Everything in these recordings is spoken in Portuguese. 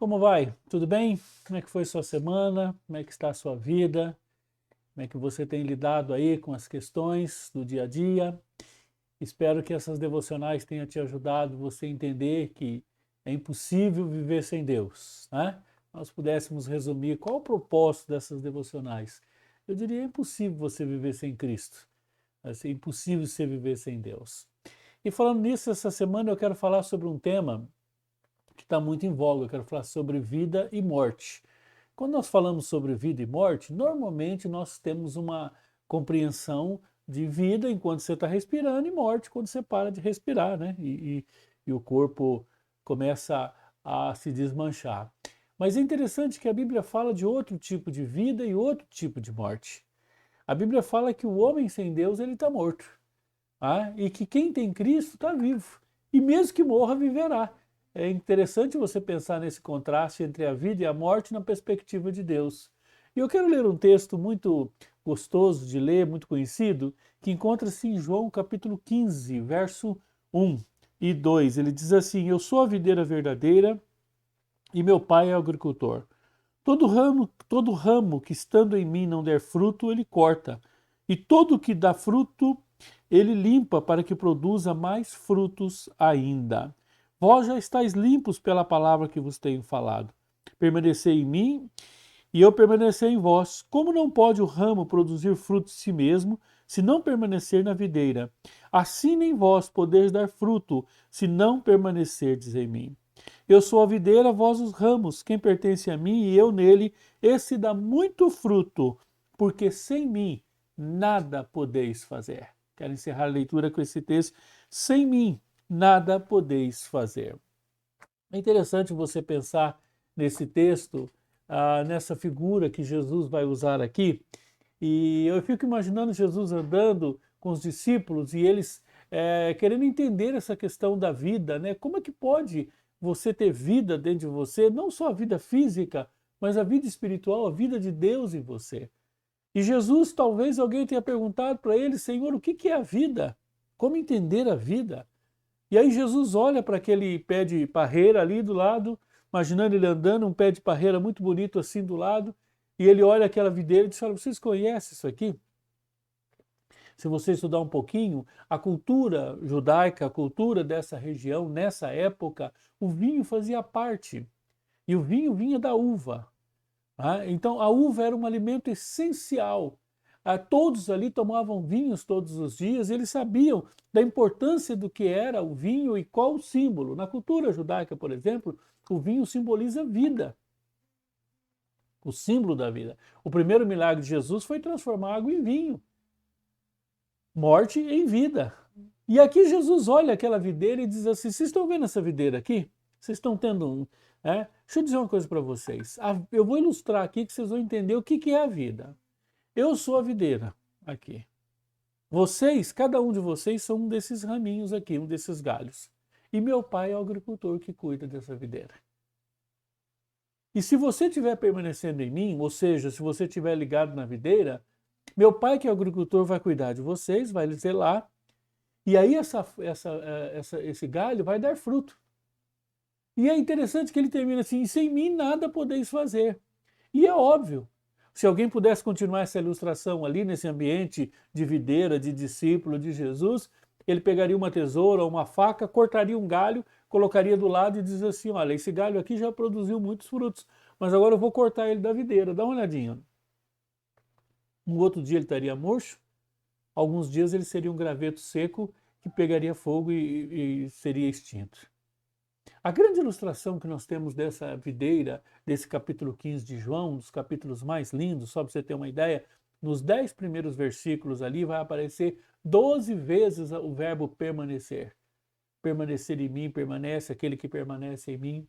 Como vai? Tudo bem? Como é que foi sua semana? Como é que está a sua vida? Como é que você tem lidado aí com as questões do dia a dia? Espero que essas devocionais tenham te ajudado você a entender que é impossível viver sem Deus, né? Nós pudéssemos resumir qual o propósito dessas devocionais. Eu diria é impossível você viver sem Cristo. É impossível você viver sem Deus. E falando nisso, essa semana eu quero falar sobre um tema que está muito em voga. Eu quero falar sobre vida e morte. Quando nós falamos sobre vida e morte, normalmente nós temos uma compreensão de vida enquanto você está respirando e morte quando você para de respirar, né? E o corpo começa a se desmanchar. Mas é interessante que a Bíblia fala de outro tipo de vida e outro tipo de morte. A Bíblia fala que o homem sem Deus ele está morto, tá? E que quem tem Cristo está vivo. E mesmo que morra, viverá. É interessante você pensar nesse contraste entre a vida e a morte na perspectiva de Deus. E eu quero ler um texto muito gostoso de ler, muito conhecido, que encontra-se em João capítulo 15, verso 1 e 2. Ele diz assim: Eu sou a videira verdadeira e meu pai é o agricultor. Todo ramo que estando em mim não der fruto, ele corta. E todo que dá fruto, ele limpa para que produza mais frutos ainda. Vós já estáis limpos pela palavra que vos tenho falado. Permanecei em mim e eu permanecer em vós. Como não pode o ramo produzir fruto de si mesmo, se não permanecer na videira? Assim nem vós podeis dar fruto, se não permanecerdes em mim. Eu sou a videira, vós os ramos. Quem pertence a mim e eu nele, esse dá muito fruto, porque sem mim nada podeis fazer. Quero encerrar a leitura com esse texto. Sem mim nada podeis fazer. É interessante você pensar nesse texto, nessa figura que Jesus vai usar aqui. E eu fico imaginando Jesus andando com os discípulos e eles querendo entender essa questão da vida, né? Como é que pode você ter vida dentro de você, não só a vida física, mas a vida espiritual, a vida de Deus em você? E Jesus, talvez alguém tenha perguntado para ele: Senhor, o que é a vida? Como entender a vida? E aí Jesus olha para aquele pé de parreira ali do lado, imaginando ele andando, um pé de parreira muito bonito assim do lado, e ele olha aquela videira e diz: Olha, vocês conhecem isso aqui? Se você estudar um pouquinho, a cultura judaica, a cultura dessa região, nessa época, o vinho fazia parte. E o vinho vinha da uva. Tá? Então a uva era um alimento essencial. Todos ali tomavam vinhos todos os dias, e eles sabiam da importância do que era o vinho e qual o símbolo. Na cultura judaica, por exemplo, o vinho simboliza vida, o símbolo da vida. O primeiro milagre de Jesus foi transformar água em vinho, morte em vida. E aqui Jesus olha aquela videira e diz assim: vocês estão vendo essa videira aqui? Vocês estão tendo um. Deixa eu dizer uma coisa para vocês. Eu vou ilustrar aqui que vocês vão entender o que é a vida. Eu sou a videira aqui. Vocês, cada um de vocês, são um desses raminhos aqui, um desses galhos. E meu pai é o agricultor que cuida dessa videira. E se você estiver permanecendo em mim, ou seja, se você estiver ligado na videira, meu pai, que é o agricultor, vai cuidar de vocês, vai lhes zelar. E aí esse galho vai dar fruto. E é interessante que ele termina assim: sem mim nada podeis fazer. E é óbvio. Se alguém pudesse continuar essa ilustração ali nesse ambiente de videira, de discípulo de Jesus, ele pegaria uma tesoura, uma faca, cortaria um galho, colocaria do lado e dizia assim: olha, esse galho aqui já produziu muitos frutos, mas agora eu vou cortar ele da videira. Dá uma olhadinha. Um outro dia ele estaria murcho, alguns dias ele seria um graveto seco que pegaria fogo e seria extinto. A grande ilustração que nós temos dessa videira, desse capítulo 15 de João, um dos capítulos mais lindos, só para você ter uma ideia, nos 10 primeiros versículos ali vai aparecer 12 vezes o verbo permanecer. Permanecer em mim, permanece aquele que permanece em mim.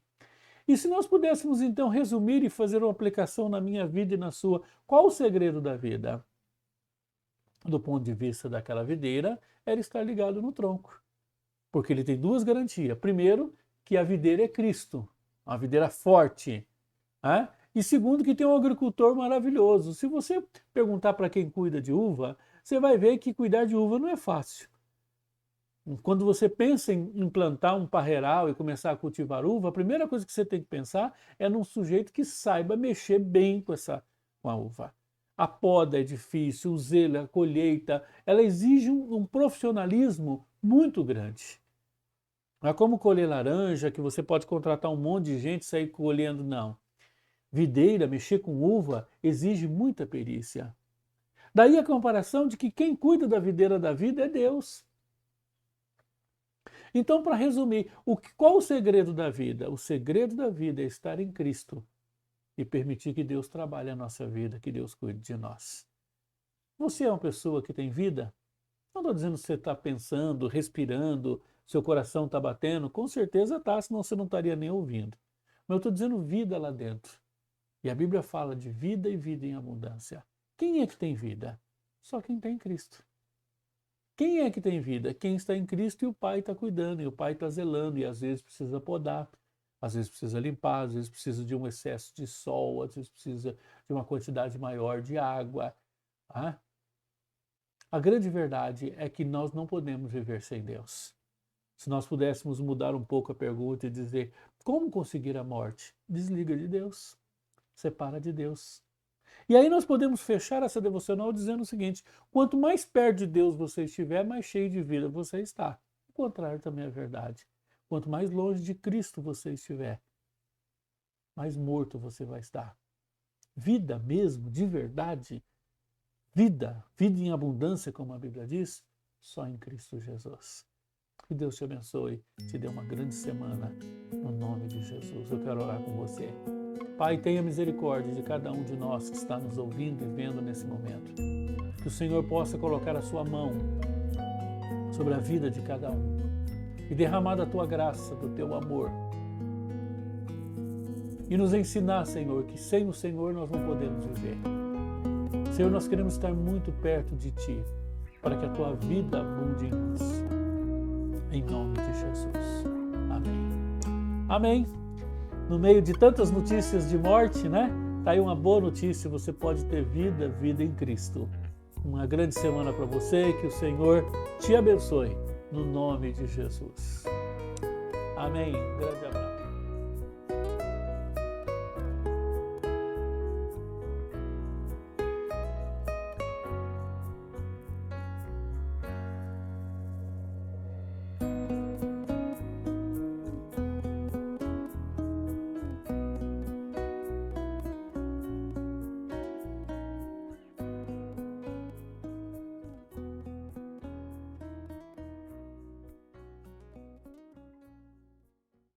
E se nós pudéssemos então resumir e fazer uma aplicação na minha vida e na sua, qual o segredo da vida? Do ponto de vista daquela videira, era estar ligado no tronco. Porque ele tem duas garantias. Primeiro, que a videira é Cristo, uma videira forte. Né? E segundo, que tem um agricultor maravilhoso. Se você perguntar para quem cuida de uva, você vai ver que cuidar de uva não é fácil. Quando você pensa em implantar um parreiral e começar a cultivar uva, a primeira coisa que você tem que pensar é num sujeito que saiba mexer bem com a uva. A poda é difícil, o zelo, a colheita, ela exige um profissionalismo muito grande. Não é como colher laranja, que você pode contratar um monte de gente e sair colhendo, não. Videira, mexer com uva, exige muita perícia. Daí a comparação de que quem cuida da videira da vida é Deus. Então, para resumir, qual o segredo da vida? O segredo da vida é estar em Cristo e permitir que Deus trabalhe a nossa vida, que Deus cuide de nós. Você é uma pessoa que tem vida? Não estou dizendo que você está pensando, respirando, seu coração está batendo, com certeza está, senão você não estaria nem ouvindo. Mas eu estou dizendo vida lá dentro. E a Bíblia fala de vida e vida em abundância. Quem é que tem vida? Só quem tem Cristo. Quem é que tem vida? Quem está em Cristo e o Pai está cuidando, e o Pai está zelando, e às vezes precisa podar, às vezes precisa limpar, às vezes precisa de um excesso de sol, às vezes precisa de uma quantidade maior de água. Tá? A grande verdade é que nós não podemos viver sem Deus. Se nós pudéssemos mudar um pouco a pergunta e dizer como conseguir a morte, desliga de Deus, separa de Deus. E aí nós podemos fechar essa devocional dizendo o seguinte: quanto mais perto de Deus você estiver, mais cheio de vida você está. O contrário também é verdade. Quanto mais longe de Cristo você estiver, mais morto você vai estar. Vida mesmo, de verdade, vida em abundância, como a Bíblia diz, só em Cristo Jesus. Que Deus te abençoe, te dê uma grande semana, no nome de Jesus. Eu quero orar com você. Pai, tenha misericórdia de cada um de nós que está nos ouvindo e vendo nesse momento. Que o Senhor possa colocar a sua mão sobre a vida de cada um e derramar da tua graça, do teu amor. E nos ensinar, Senhor, que sem o Senhor nós não podemos viver. Senhor, nós queremos estar muito perto de Ti, para que a Tua vida abunde em nós. Em nome de Jesus. Amém. Amém. No meio de tantas notícias de morte, né? Tá aí uma boa notícia, você pode ter vida em Cristo. Uma grande semana para você, que o Senhor te abençoe, no nome de Jesus. Amém. Grande abraço.